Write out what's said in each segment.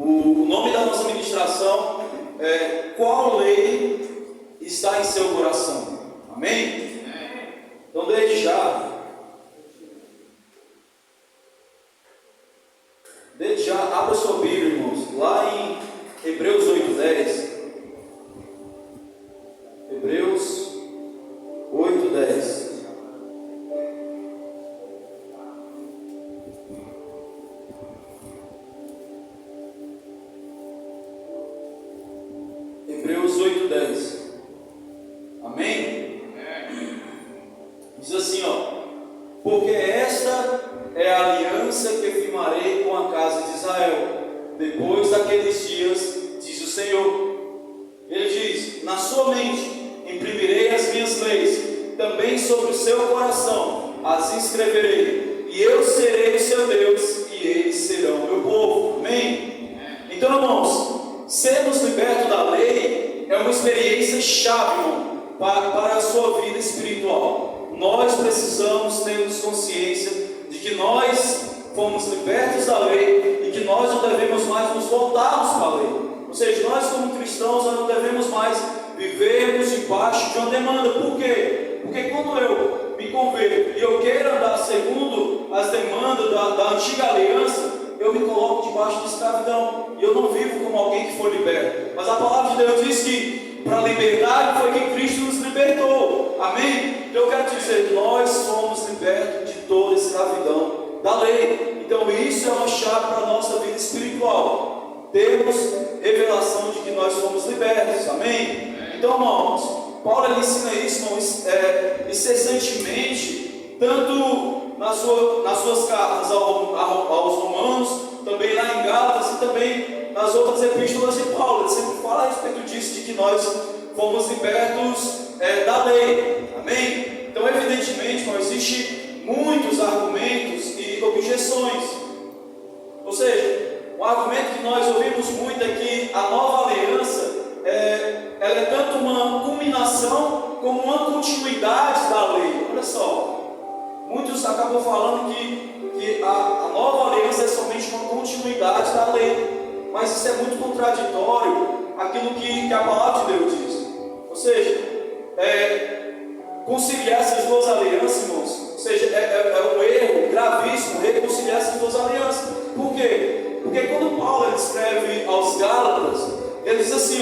O nome da nossa ministração é Qual Lei está em seu coração? Amém? Então, desde já, abra sua Bíblia, irmãos, lá em Hebreus 8:10. Hebreus 8:10. Hebreus 8:10. Amém? Diz assim, porque esta é a aliança que firmarei com a casa de Israel, depois daqueles dias, diz o Senhor. Ele diz: na sua mente imprimirei as minhas leis, também sobre o seu coração as inscreverei, e eu serei o seu Deus, e eles serão meu povo. Amém? Então, irmãos, sermos libertos da lei é uma experiência chave, irmão, para a sua vida espiritual. Nós precisamos ter consciência de que nós fomos libertos da lei e que nós não devemos mais nos voltarmos para a lei. Ou seja, nós como cristãos não devemos mais vivermos debaixo de uma demanda. Por quê? Porque quando eu me converto e eu quero andar segundo as demandas da antiga aliança, eu me coloco debaixo de escravidão e eu não vivo como alguém que foi liberto. Mas a palavra de Deus diz que para a liberdade foi que Cristo nos libertou. Amém? Então eu quero te dizer, nós fomos libertos de toda escravidão da lei. Então isso é uma chave para a nossa vida espiritual. Temos revelação de que nós fomos libertos. Amém? Então, irmãos, Paulo ele ensina isso, irmãos, incessantemente, tanto nas suas cartas aos Romanos, também lá em Gálatas e também nas outras epístolas de Paulo. Ele sempre fala a respeito disso, de que nós fomos libertos da lei. Amém? Então, evidentemente, existem muitos argumentos e objeções. Ou seja, um argumento que nós ouvimos muito é que a nova aliança ela é tanto uma culminação como uma continuidade da lei. Olha só, muitos acabam falando que a nova aliança é somente uma continuidade da lei, mas isso é muito contraditório àquilo que a palavra de Deus diz. Ou seja, conciliar essas duas alianças, irmãos, ou seja, é um erro gravíssimo reconciliar essas duas alianças. Por quê? Porque quando Paulo ele escreve aos Gálatas, ele diz assim,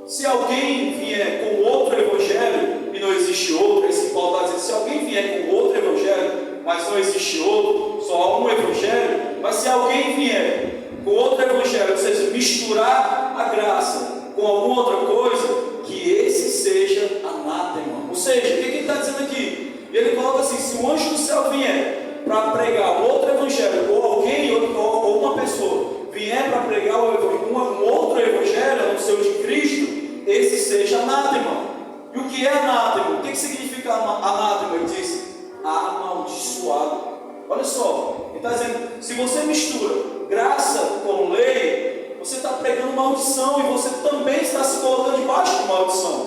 se alguém vier com outro evangelho, e não existe outro, esse Paulo está dizendo, se alguém vier com outro evangelho, mas não existe outro, só há um evangelho, mas se alguém vier com outro evangelho, ou seja, misturar a graça com alguma outra coisa, que esse seja anátema. Ou seja, o que ele está dizendo aqui? Ele coloca assim, se um anjo do céu vier para pregar outro evangelho, ou alguém, ou uma pessoa vier para pregar um outro evangelho, a não ser o de Cristo, esse seja anátema. E o que é anátema? O que significa anátema? Ele diz, amaldiçoado. Olha só, ele está dizendo, se você mistura graça com lei, você está pregando maldição e você também está se colocando debaixo de maldição.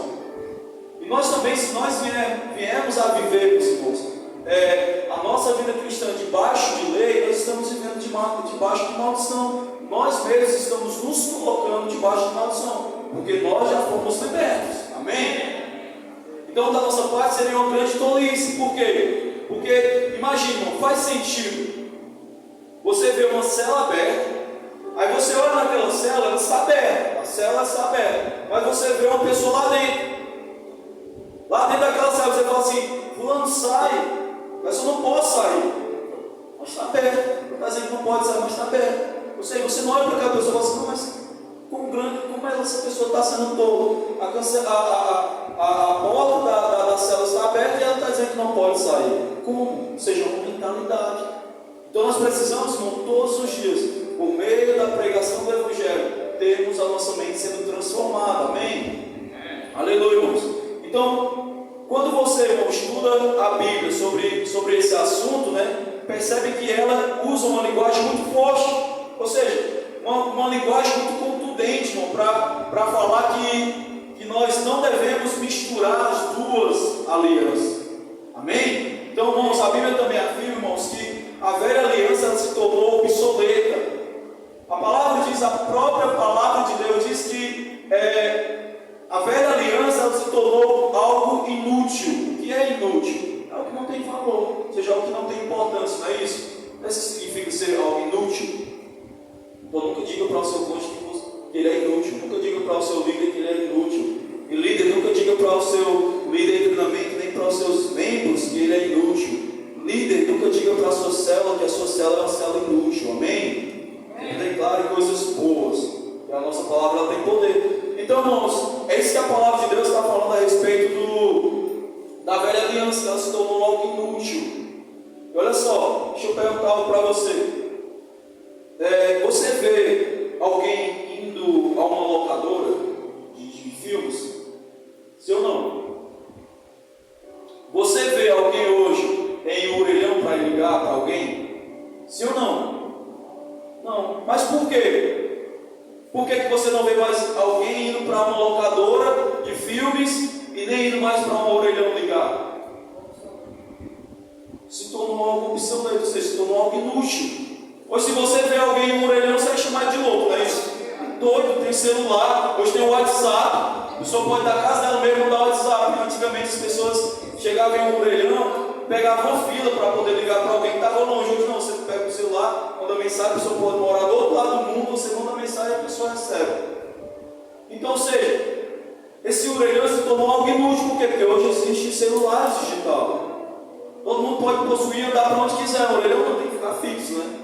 E nós também, se nós viemos a viver, irmãos, a nossa vida cristã debaixo de lei, nós estamos vivendo debaixo de maldição. Nós mesmos estamos nos colocando debaixo de maldição, porque nós já fomos libertos. Amém? Então, da nossa parte seria uma grande tolice. Por quê? Porque, imagina, não faz sentido você ver uma cela aberta, aí você olha naquela cela, ela está aberta, a cela está aberta, mas você vê uma pessoa lá dentro. Lá dentro daquela cela você fala assim, fulano sai, mas eu não posso sair. Mas está aberto, está dizendo que não pode sair, mas está aberto. Ou seja, você não olha para aquela pessoa e fala assim, não, mas como essa pessoa está sendo tola? A porta da cela está aberta e ela está dizendo que não pode sair. Como? Ou seja, uma mentalidade. Então nós precisamos, irmão, todos os dias, por meio da pregação do Evangelho, termos a nossa mente sendo transformada. Amém? Aleluia, irmãos. Então, quando você, irmão, estuda a Bíblia sobre esse assunto, percebe que ela usa uma linguagem muito forte, ou seja, uma linguagem muito contundente, irmão, para falar que nós não devemos misturar as duas alianças. Amém? Então, irmãos, a Bíblia também afirma, irmãos, que a velha aliança ela se tornou obsoleta. A palavra diz arrogância, não é isso? Não é isso que significa ser algo inútil. Então nunca diga para o seu cônjuge que ele é inútil. Nunca diga para o seu líder que ele é inútil. E líder, nunca diga para o seu líder de treinamento, nem para os seus membros que ele é inútil. Líder, nunca diga para a sua célula que a sua célula é uma célula inútil. Amém? Declare coisas boas. Que a nossa palavra ela tem poder. Então, irmãos, é isso que a palavra de Deus está falando a respeito da velha aliança, que ela se tornou algo inútil. E olha só, deixa eu perguntar algo para você. Você vê alguém indo a uma locadora de filmes? Sim ou não? Você vê alguém hoje em um orelhão para ligar para alguém? Sim ou não? Não. Mas por quê? Por que você não vê mais alguém indo para uma locadora de filmes e nem indo mais para um orelhão ligar? Se tornou algo obsoleto, ou seja, se tornou algo inútil. Hoje, se você vê alguém em um orelhão, você vai chamar de louco, não é isso? Doido, tem celular, hoje tem o WhatsApp, a pessoa pode dar casa dela mesmo mandar o WhatsApp. Antigamente as pessoas chegavam em um orelhão, pegavam uma fila para poder ligar para alguém que estava longe. Hoje não, você pega o celular, manda mensagem, a pessoa pode morar do outro lado do mundo, você manda mensagem e a pessoa recebe. Então, ou seja, esse orelhão se tornou algo inútil, por quê? Porque hoje existem celulares digitais. Todo mundo pode possuir e andar para onde quiser, o orelhão não tem que ficar fixo, né?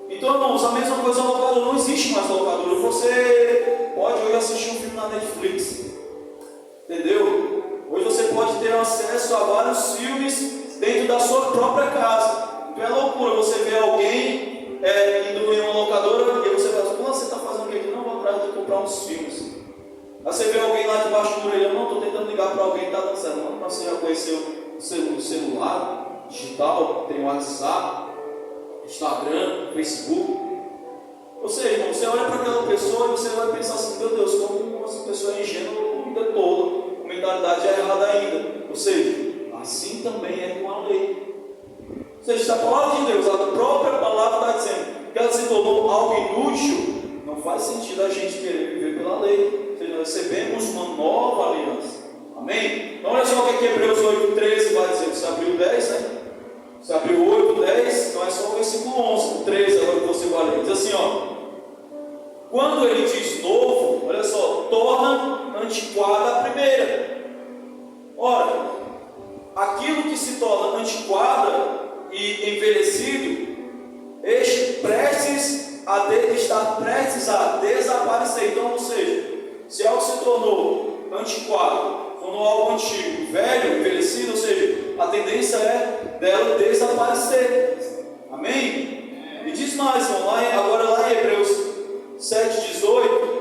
Então, irmãos, a mesma coisa na locadora, não existe mais locadora. Você pode hoje assistir um filme na Netflix, entendeu? Hoje você pode ter acesso a vários filmes dentro da sua própria casa. Então é loucura você ver alguém indo em uma locadora e você fala assim: você está fazendo o quê? Não, vou atrás de comprar uns filmes. Aí você vê alguém lá debaixo do orelhão: não, estou tentando ligar para alguém que está dançando. Não, você já conheceu o celular digital, tem o WhatsApp, Instagram, Facebook. Ou seja, irmão, você olha para aquela pessoa e você vai pensar assim: meu Deus, como essa pessoa é ingênua a vida toda, a mentalidade é errada ainda. Ou seja, assim também é com a lei. Ou seja, a palavra de Deus, a própria palavra está dizendo que ela se tornou algo inútil. Não faz sentido a gente querer viver pela lei. Ou seja, nós recebemos uma nova aliança. Amém? Então olha só o que Hebreus 8,13 vai dizer. Você abriu 10, né? Você abriu 8, 10, então é só o versículo 11, 13, agora que você vai ler. Diz assim, ó: quando ele diz novo, olha só, torna antiquada a primeira. Ora, aquilo que se torna antiquada e envelhecido, está prestes a desaparecer. Então, ou seja, se algo se tornou antiquado, tornou algo antigo, velho, envelhecido, ou seja, a tendência é dela desaparecer. Amém? E diz mais, irmão, agora lá em Hebreus 7,18,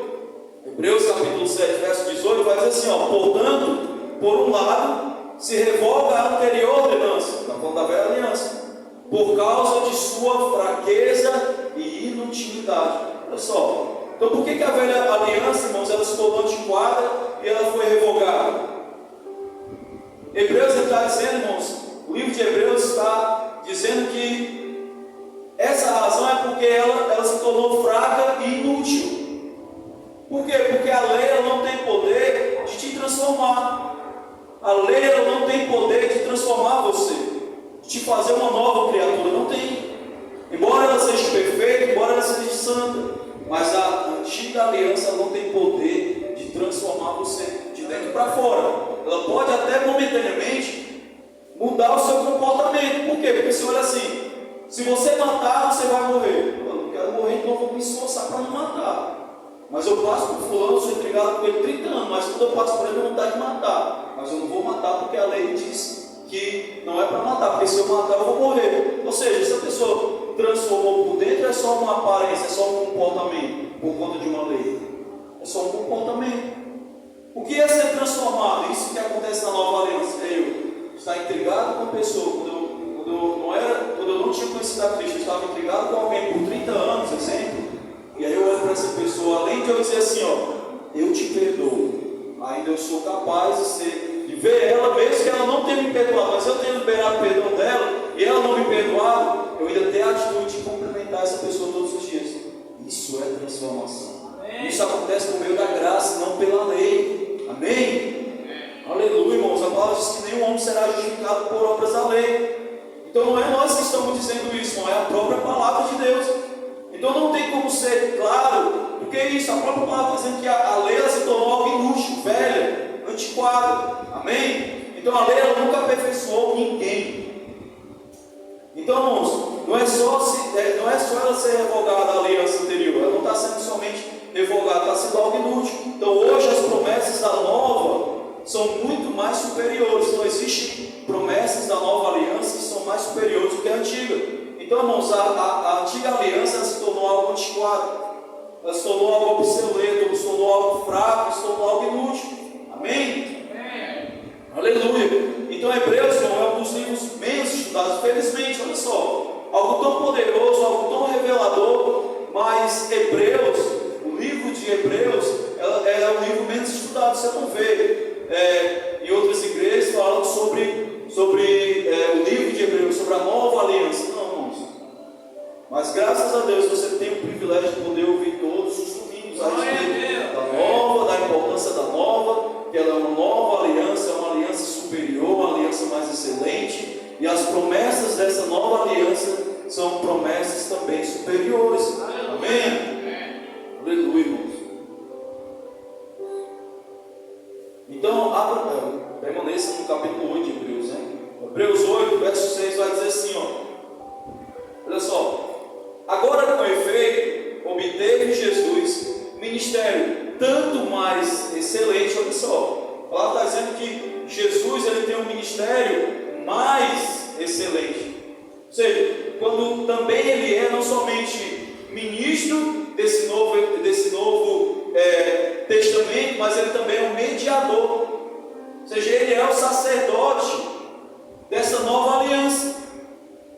Hebreus capítulo 7, verso 18, vai dizer assim, ó: portanto, por um lado, se revoga a anterior aliança, está falando da velha aliança, por causa de sua fraqueza e inutilidade. Olha só. Então, por que a velha aliança, irmãos, ela se tornou antiquada e ela foi revogada? Hebreus está dizendo, irmãos, o livro de Hebreus está dizendo que essa razão é porque ela se tornou fraca e inútil. Por quê? Porque a lei ela não tem poder de te transformar. A lei ela não tem poder de transformar você, de te fazer uma nova criatura. Não tem. Embora ela seja perfeita, embora ela seja santa, mas a antiga aliança não tem poder de transformar você de dentro para fora. Ela pode até momentaneamente mudar o seu comportamento. Por quê? Porque você olha assim: se você matar, você vai morrer. Eu não quero morrer, então eu vou me esforçar para não matar. Mas eu passo por fulano, sou intrigado com ele 30 anos, mas quando eu passo por ele, eu não vontade de matar. Mas eu não vou matar porque a lei diz que não é para matar, porque se eu matar eu vou morrer. Ou seja, se a pessoa transformou por dentro, é só uma aparência, é só um comportamento, por conta de uma lei. É só um comportamento. O que é ser transformado? Isso que acontece na nova aliança. É eu estar intrigado com a pessoa. Quando eu não tinha conhecido a Cristo, eu estava intrigado com alguém por 30 anos, exemplo. E aí eu olho para essa pessoa, além de eu dizer assim, ó, eu te perdoo, ainda eu sou capaz de ver ela, mesmo que ela não tenha me perdoado, mas eu tenho liberado o perdão dela, e ela não me perdoado, eu ainda tenho a atitude de cumprimentar essa pessoa todos os dias. Isso é transformação. Isso acontece por meio da graça, não pela lei. Amém? Aleluia, irmãos. A palavra diz que nenhum homem será justificado por obras da lei. Então não é nós que estamos dizendo isso, não é a própria palavra de Deus. Então não tem como ser claro, porque é isso, a própria palavra está dizendo que a lei ela se tornou algo inútil, velha, antiquada. Amém? Então a lei ela nunca aperfeiçoou ninguém. Então, irmãos, não é só ela ser revogada a aliança anterior, ela não está sendo somente revogada, está sendo algo inútil. Então hoje as promessas da nova são muito mais superiores. Então existem promessas da nova aliança que são mais superiores do que a antiga. Então, irmãos, a antiga aliança ela se tornou algo antiquado, ela se tornou algo obsoleto, ela se tornou algo fraco, ela se tornou algo inútil. Amém? Aleluia. Então Hebreus é um dos livros menos estudados, felizmente. Olha só, algo tão poderoso, algo tão revelador, mas Hebreus, o livro de Hebreus é o livro menos estudado. Você não vê em outras igrejas falando sobre o livro de Hebreus, sobre a nova aliança. Não, irmãos. Mas graças a Deus você tem o privilégio de poder ouvir todos os domingos a respeito da nova, da importância da nova, que ela é uma nova aliança, é uma aliança superior, uma aliança mais excelente, e as promessas dessa nova aliança são promessas também superiores. Amém? Aleluia, irmãos. Então, permaneça no capítulo 8 de Hebreus, né? Hebreus 8, verso 6 vai dizer assim, olha só. Agora, com efeito, obteve Jesus ministério tanto mais excelente. Olha só, a palavra está dizendo que Jesus ele tem um ministério mais excelente. Ou seja, quando também ele é não somente ministro desse novo testamento, mas ele também é um mediador. Ou seja, ele é o sacerdote dessa nova aliança.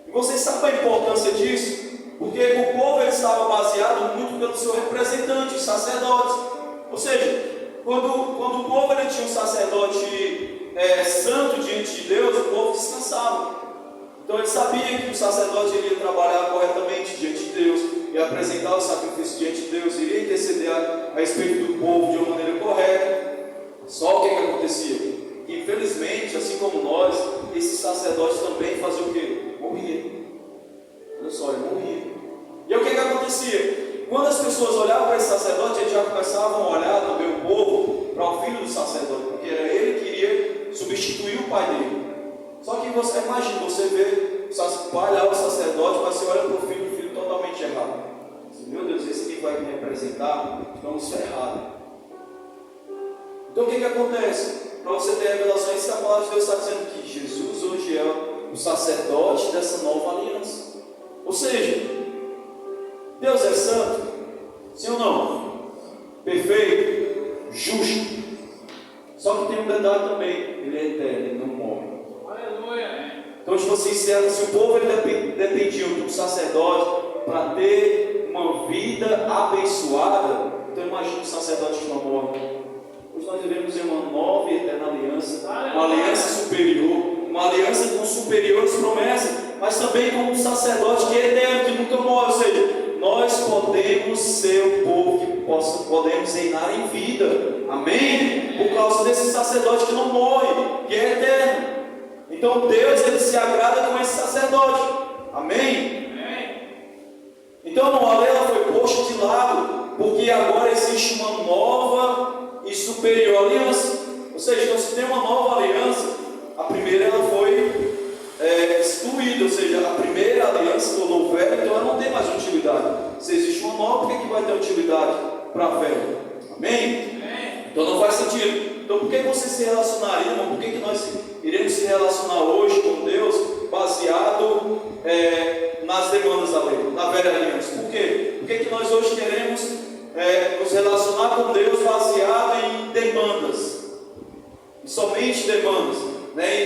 E vocês sabem a importância disso? Porque o povo ele estava baseado muito pelo seu representante, os sacerdotes. Ou seja, quando o povo ele tinha um sacerdote santo diante de Deus, o povo descansava. Então ele sabia que o sacerdote iria trabalhar corretamente diante de Deus, ia apresentar o sacrifício diante de Deus, iria interceder a respeito do povo de uma maneira correta. Só o que acontecia? Que infelizmente, assim como nós, esses sacerdotes também faziam o quê? Morriam. Olha só, ele morria. E o que acontecia? Quando as pessoas olhavam para esse sacerdote, eles já começavam a olhar também o povo para o filho do sacerdote, porque era ele que iria substituir o pai dele. Só que você imagina, você vê o pai lá, o sacerdote, mas você olha para o filho totalmente errado. Você, meu Deus, esse aqui vai me representar, estamos ferrados. Então o que acontece? Para você ter revelação, isso que a palavra de Deus está dizendo que Jesus hoje é o sacerdote dessa nova aliança. Ou seja, Deus é santo, sim ou não? Perfeito, justo. Só que tem um detalhe também, ele é eterno, ele não morre. Aleluia. Então, tipo assim, se o povo dependia do sacerdote para ter uma vida abençoada, então imagina o sacerdote que não morre. Hoje nós devemos ter uma nova e eterna aliança, uma aliança superior, uma aliança com superiores promessas, mas também com um sacerdote que é eterno, que nunca morre. Ou seja, nós podemos ser o povo que podemos reinar em vida. Amém? Por causa desse sacerdote que não morre, que é eterno. Então Deus ele se agrada com esse sacerdote. Amém? Então a lei ela foi posta de lado, porque agora existe uma nova e superior aliança. Ou seja, então se tem uma nova aliança, a primeira ela foi excluída, ou seja, a primeira aliança tornou velha, então ela não tem mais utilidade. Se existe uma nova, por que vai ter utilidade para a velha? Amém? Então não faz sentido. Então por que você se relacionaria, irmão? Por que nós iremos se relacionar hoje com Deus baseado nas demandas da lei, na velha aliança? Por quê? Por que nós hoje queremos nos relacionar com Deus baseado em demandas? E somente demandas, né?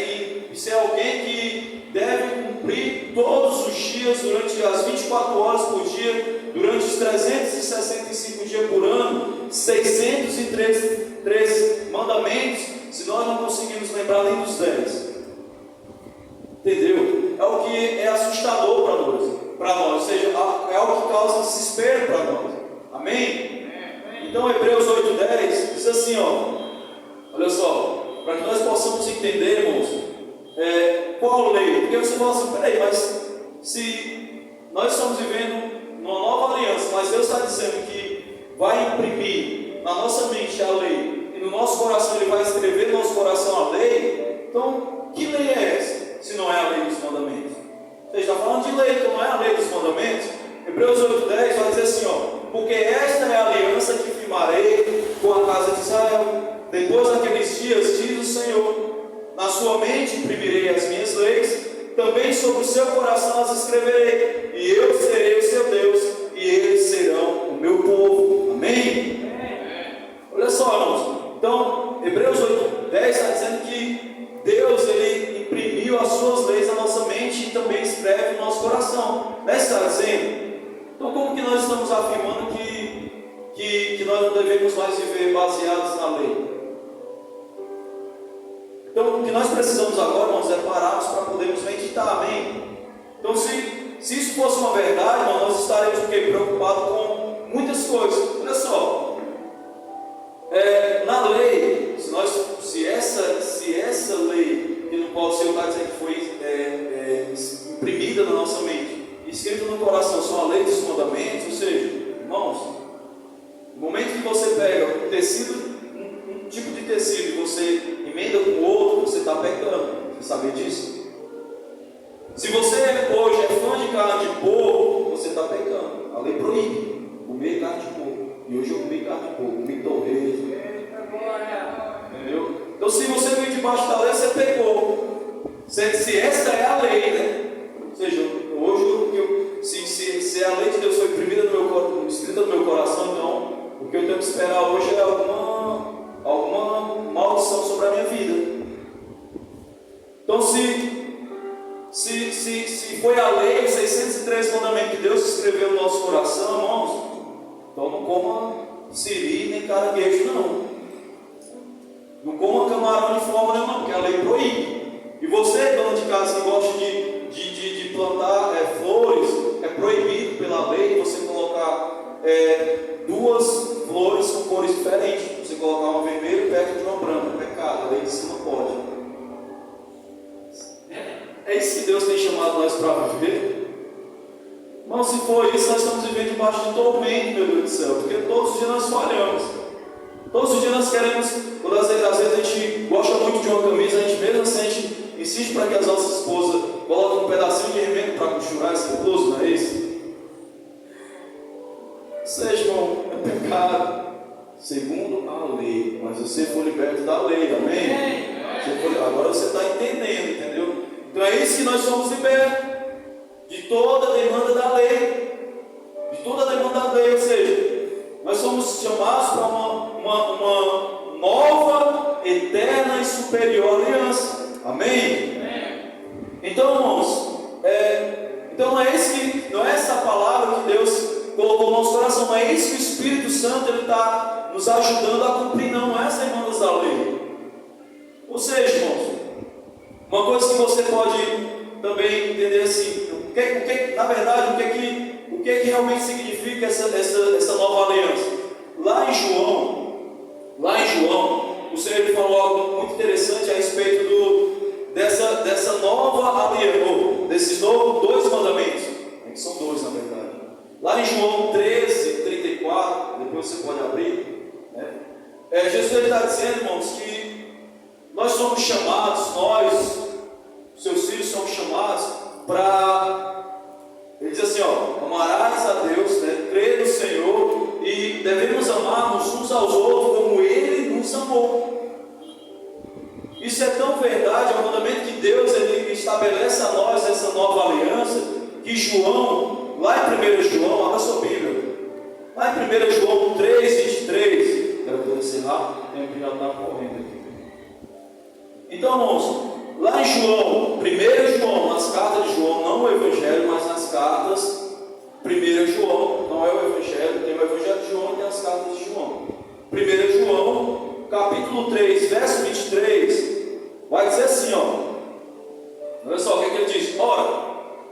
E ser alguém que deve cumprir todos os dias, durante as 24 horas por dia, durante os 365 dias por ano, 603 mandamentos, se nós não conseguimos lembrar nem dos 10. Entendeu? É o que é assustador para nós, ou seja, é algo que causa desespero para nós. Amém? Então Hebreus 8:10 diz assim, olha só, para que nós possamos entender, irmãos, qual lei? Porque você fala assim, peraí, mas se nós estamos vivendo numa nova aliança, mas Deus está dizendo que vai imprimir na nossa mente a lei, e no nosso coração Ele vai escrever no nosso coração a lei, então que lei é essa, se não é a lei dos mandamentos? Você está falando de lei, então não é a lei dos mandamentos? Hebreus 8:10 vai dizer assim, porque esta é a aliança que firmarei com a casa de Israel. Depois daqueles dias, diz o Senhor, na sua mente imprimirei as minhas leis, também sobre o seu coração as escreverei, e eu serei o seu Deus, e eles serão o meu povo. Amém? Olha só, irmãos. Então, Hebreus 8:10 está dizendo que Deus, Ele imprimiu as suas leis na nossa mente e também escreve no nosso coração. Não é isso que está dizendo? Então, como que nós estamos afirmando que nós não devemos mais viver baseados na lei? Então, o que nós precisamos agora, irmãos, é pararmos para podermos meditar, amém? Então, se isso fosse uma verdade, irmão, nós estaremos preocupados com muitas coisas. Olha só, na lei, se essa lei, que não pode ser, está dizendo que foi imprimida na nossa mente, escrita no coração, são a lei dos mandamentos, ou seja, irmãos, no momento que você pega um tecido, um tipo de tecido, e você emenda com o outro, você está pecando. Você sabia disso? Se você hoje é fã de carne de porco, você está pecando. A lei proíbe comer carne de porco. E hoje eu comi carne de porco, comi torresmo. Entendeu? Então, se você veio debaixo da lei, você pecou. Se essa é a lei, né? Ou seja, hoje, se a lei de Deus foi imprimida escrita no meu coração, então o que eu tenho que esperar hoje é alguma maldição sobre a minha vida. Então, se foi a lei, os 603 mandamentos que Deus escreveu no nosso coração, irmãos, então não coma siri nem caranguejo, não. Não coma camarão de forma nenhuma, porque a lei proíbe. E você, dona de casa, que gosta de plantar flores, é proibido pela lei você colocar duas flores com cores diferentes. Você colocar uma vermelha perto de uma branca, é pecado, a lei de cima pode. É isso que Deus tem chamado nós para viver? Mas se for isso, nós estamos vivendo debaixo de tormento, meu Deus do céu, porque todos os dias nós falhamos. Todos os dias nós queremos, quando às vezes a gente gosta muito de uma camisa, a gente mesmo assim, a gente insiste para que as nossas esposas coloquem um pedacinho de remendo para costurar essa blusa, não é isso? Seja, irmão, é pecado segundo a lei, mas você foi liberto da lei, amém? Agora você está entendendo, entendeu? Então é isso que nós somos libertos de toda a demanda da lei, de toda a demanda da lei, ou seja, nós somos chamados para uma nova, eterna e superior aliança, amém? Então, irmãos, então não é essa palavra que Deus colocou no nosso coração, não é isso que o Espírito Santo está nos ajudando a cumprir, não é essa demandas da lei. Ou seja, irmãos, uma coisa que você pode também entender assim, na verdade, o que realmente significa essa nova aliança? Lá em João, o Senhor falou algo muito interessante a respeito dessa nova aliança, desses dois mandamentos, que são dois na verdade. Lá em João 13:34, depois você pode abrir, né? Jesus está dizendo, irmãos, que nós somos chamados, nós, seus filhos, somos chamados para, ele diz assim, amarás a Deus, né? Crer no Senhor, e devemos amar-nos uns aos outros como Ele nos amou. Isso é tão verdade, é um mandamento que Deus ele estabelece a nós essa nova aliança, que João, lá em 1 João, abra sua Bíblia, lá em 1 João 3:23, quero poder encerrar, o tempo já está correndo aqui. Então, irmãos, lá em João, 1 João, nas cartas de João, não o Evangelho, mas nas cartas, 1 João, não é o Evangelho, tem o Evangelho de João e tem as cartas de João. 1 João, capítulo 3, verso 23, vai dizer assim, olha só o que ele diz: ora,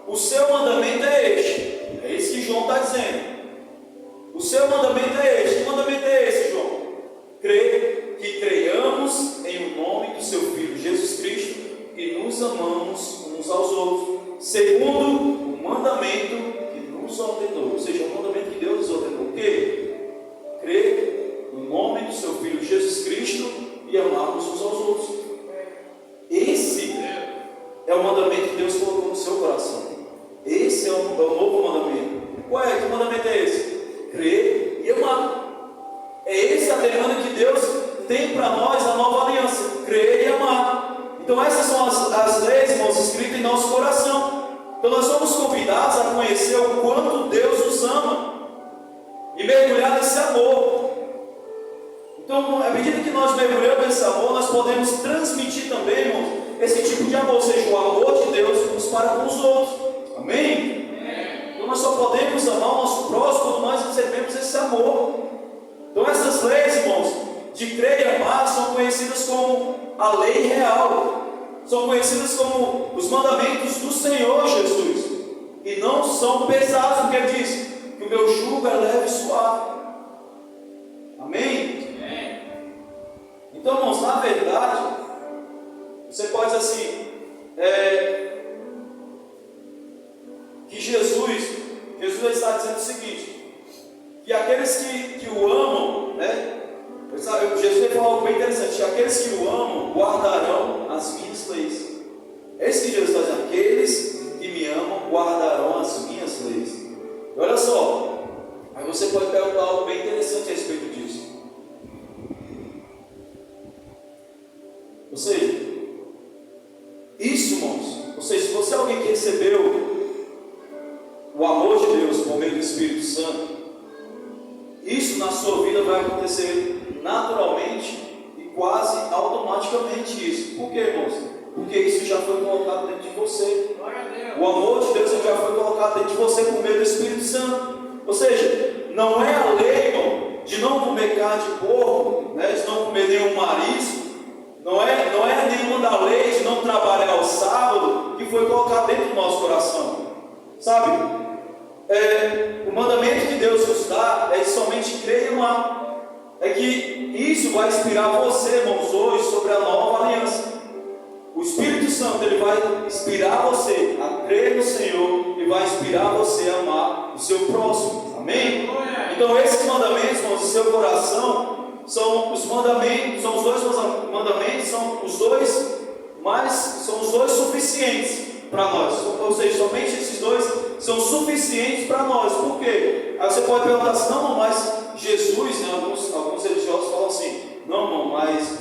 o seu mandamento é este, é isso que João está dizendo. O seu mandamento é este. Que mandamento é esse, João? Que creiamos em o nome do seu Filho Jesus Cristo e nos amamos para nós a nova aliança: crer e amar. Então essas são as leis, irmãos, escritas em nosso coração. Então nós somos convidados a conhecer o quanto Deus nos ama e mergulhar nesse amor. Então, à medida que nós mergulhamos nesse amor, nós podemos transmitir também, irmãos, esse tipo de amor, ou seja, o amor de Deus uns para com os outros. Amém? Então nós só podemos amar o nosso próximo quando nós recebemos esse amor. Então essas leis, irmãos, de crer e amar, são conhecidas como a lei real. São conhecidas como os mandamentos do Senhor Jesus. E não são pesados, porque Ele diz que o meu jugo é leve e suave. Amém? Então, irmãos, na verdade, você pode dizer assim, que Jesus está dizendo o seguinte, que aqueles que o amam, né? Jesus falou algo bem interessante: aqueles que o amam guardarão as minhas leis. É isso que Jesus está dizendo: aqueles que me amam guardarão as minhas leis. E olha só, aí você pode perguntar algo bem interessante a respeito disso. Ou seja, isso, irmãos, ou seja, se você é alguém que recebeu o amor de Deus por meio do Espírito Santo, isso na sua vida vai acontecer naturalmente e quase automaticamente. Isso. Por quê, irmãos? Porque isso já foi colocado dentro de você. O amor de Deus já foi colocado dentro de você por meio do Espírito Santo. Ou seja, não é a lei, irmão, de não comer carne de porco, né, de não comer nenhum marisco. Não é nenhuma da lei de não trabalhar ao sábado que foi colocado dentro do nosso coração. Sabe? O mandamento que Deus nos dá é de somente crer e amar. É que isso vai inspirar você, irmãos, hoje sobre a nova aliança. O Espírito Santo, ele vai inspirar você a crer no Senhor e vai inspirar você a amar o seu próximo. Amém? Então esses mandamentos, irmãos, do seu coração são os mandamentos, são os dois mandamentos, são os dois suficientes para nós. Ou seja, somente esses dois são suficientes para nós. Por quê? Aí você pode perguntar assim: não, mas Jesus, né, alguns religiosos falam assim: não, mas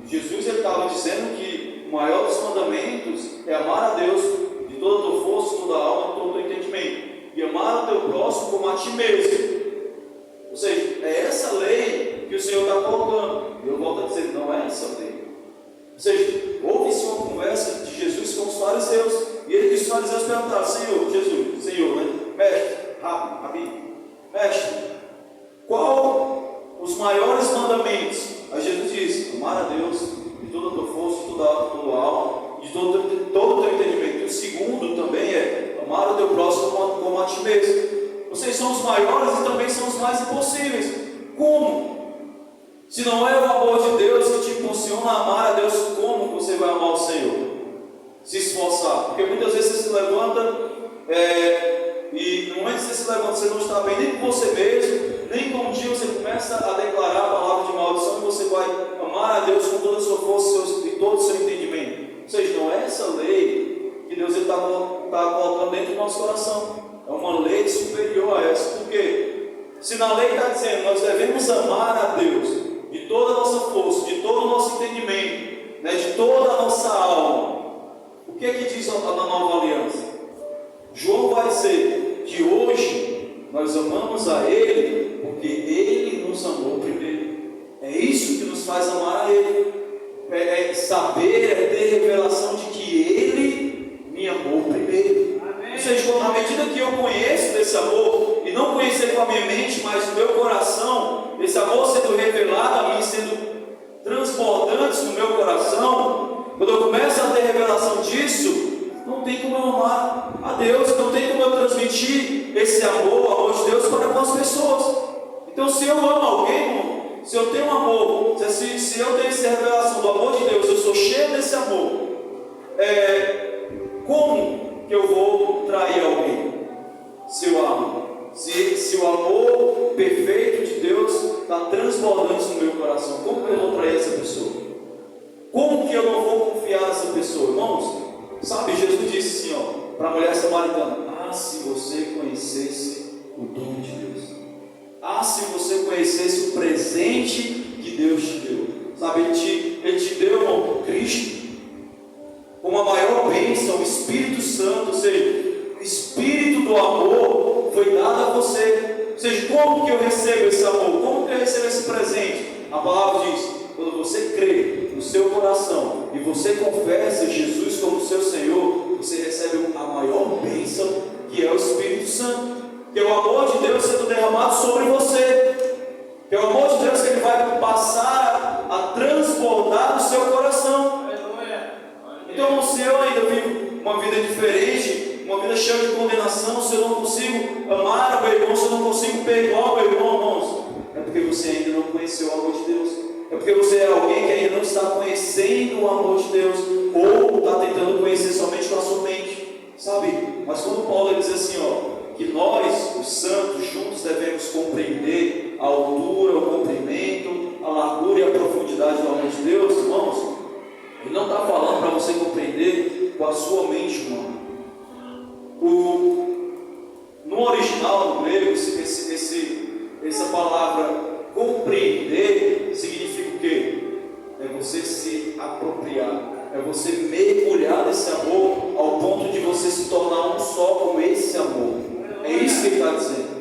Jesus estava dizendo que o maior dos mandamentos é amar a Deus de toda a tua força, toda a alma, todo o teu entendimento, e amar o teu próximo como a ti mesmo. Ou seja, é essa lei que o Senhor está colocando. E eu volto a dizer: não é essa lei. Ou seja, houve-se uma conversa de Jesus com os fariseus, e os fariseus perguntaram: Senhor, Jesus, Senhor, né? Mestre, Rabi, mestre, qual os maiores mandamentos? Aí Jesus disse: amar a Deus de toda a tua força, de toda a tua alma, de todo o teu entendimento. E o segundo também é amar o teu próximo como a ti mesmo. Vocês são os maiores e também são os mais impossíveis. Como? Se não é o amor de Deus que te impulsiona a amar a Deus, como você vai amar o Senhor? Se esforçar. Porque muitas vezes você se levanta e no momento que você se levanta, você não está bem nem com você mesmo, nem com um dia você começa a declarar a palavra de maldição, e você vai amar a Deus com toda a sua força e todo o seu entendimento. Ou seja, não é essa lei que Deus está colocando dentro do nosso coração. É uma lei superior a essa. Por quê? Se na lei está dizendo nós devemos amar a Deus de toda a nossa força, de todo o nosso entendimento, né, de toda a nossa alma, o que é que diz na nova aliança? João vai dizer que hoje nós amamos a Ele porque Ele nos amou primeiro. É isso que nos faz amar a Ele. É saber, é ter revelação de que Ele me amou primeiro. Ou seja, à medida que eu conheço desse amor, e não conhecer com a minha mente, mas no meu coração, esse amor sendo revelado a mim, sendo transbordante no meu coração, quando eu começo a ter revelação disso, não tem como eu amar a Deus, não tem como eu transmitir esse amor, o amor de Deus para com as pessoas. Então, se eu amo alguém, irmão, se eu tenho amor, se eu tenho essa revelação do amor de Deus, eu sou cheio desse amor, como que eu vou trair alguém? Se eu amo, se o amor perfeito de Deus está transbordando no meu coração, como que eu vou trair essa pessoa? Como que eu não vou confiar nessa pessoa? Irmãos, sabe, Jesus disse assim, para a mulher samaritana: se você conhecesse o dom de Deus, se você conhecesse o presente que Deus te deu. sabe? Ele te deu, irmão, Cristo, como a maior bênção, o Espírito Santo, ou seja, o Espírito do amor foi dado a você. Ou seja, como que eu recebo esse amor? Como que eu recebo esse presente? A palavra diz, quando você crê no seu coração e você confessa Jesus como seu Senhor, você recebe a maior bênção, que é o Espírito Santo, que é o amor de Deus sendo derramado sobre você, que é o amor de Deus que Ele vai passar a transbordar no seu coração. Então, se eu ainda vivo uma vida diferente, uma vida cheia de condenação, se eu não consigo amar o meu irmão, se eu não consigo perdoar o meu irmão, irmãos, é porque você ainda não conheceu o amor de Deus. É porque você é alguém que ainda não está conhecendo o amor de Deus, ou está tentando conhecer somente com a sua mente, sabe? Mas quando Paulo diz assim, que nós, os santos, juntos devemos compreender a altura, o comprimento, a largura e a profundidade do amor de Deus, irmãos, ele não está falando para você compreender com a sua mente humana. No original, no grego, essa palavra compreender significa o quê? É você se apropriar, é você mergulhar nesse amor ao ponto de você se tornar um só com esse amor. É isso que ele está dizendo.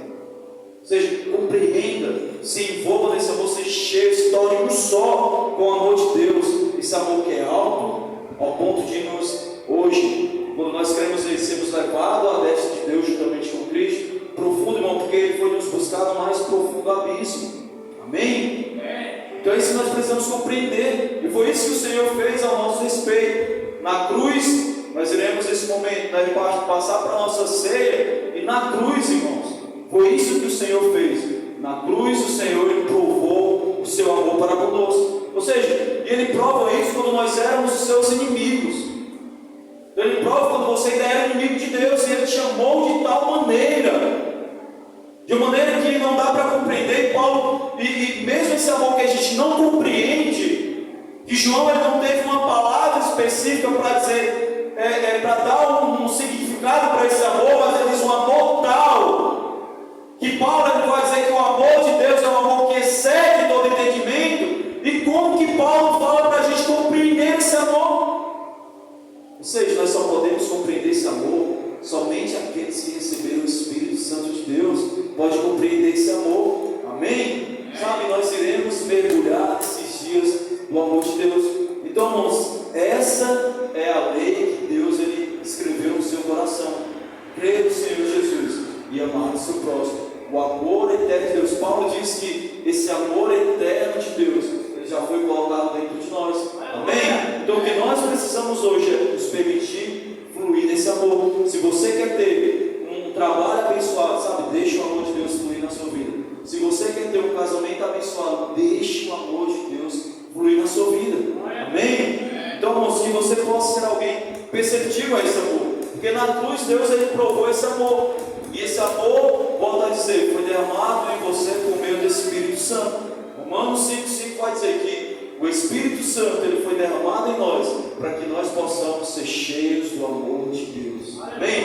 Ou seja, compreenda, se envolva nesse amor, se cheio, se torne um só com o amor de Deus. Esse amor que é alto, ao ponto de nós, hoje, quando nós queremos sermos levados à destra de Deus juntamente com Cristo, profundo, irmão, porque Ele foi nos buscar no mais profundo abismo. Amém? Então é isso que nós precisamos compreender, e foi isso que o Senhor fez ao nosso respeito. Na cruz, nós iremos nesse momento, passar para a nossa ceia, e na cruz, irmãos, foi isso que o Senhor fez. Na cruz, o Senhor, Ele provou o seu amor para conosco. Ou seja, Ele prova isso quando nós éramos os seus inimigos. Então Ele prova quando você ainda era inimigo de Deus, e Ele te amou de tal maneira, de uma maneira que não dá para compreender. E mesmo esse amor que a gente não compreende, que João ele não teve uma palavra específica para dizer, para dar um significado para esse amor, mas ele diz um amor tal, que Paulo ele vai dizer que o amor de Deus é um amor que excede todo entendimento. E como que Paulo fala para a gente compreender esse amor? Ou seja, nós só podemos compreender esse amor somente aqueles que receberam o Espírito Santo de Deus pode compreender esse amor. Amém? Sabe, nós iremos mergulhar nesses dias do amor de Deus. Então, irmãos, essa é a lei que Deus ele escreveu no seu coração. Crer no Senhor Jesus e amar o seu próximo. O amor eterno de Deus. Paulo diz que esse amor eterno de Deus ele já foi colocado dentro de nós. Amém? Então, o que nós precisamos hoje é nos permitir fluir nesse amor. Se você quer ter um trabalho abençoado, sabe, deixe o amor de Deus fluir na sua vida. Se você quer ter um casamento abençoado, deixe o amor de Deus fluir na sua vida. Amém? Então, irmãos, que você possa ser alguém perceptivo a esse amor. Porque na cruz Deus ele provou esse amor. E esse amor, volta a dizer, foi derramado em você por meio do Espírito Santo. Romanos 5,5 vai dizer que o Espírito Santo ele foi derramado em nós para que nós possamos ser cheios do amor de Deus. Amém?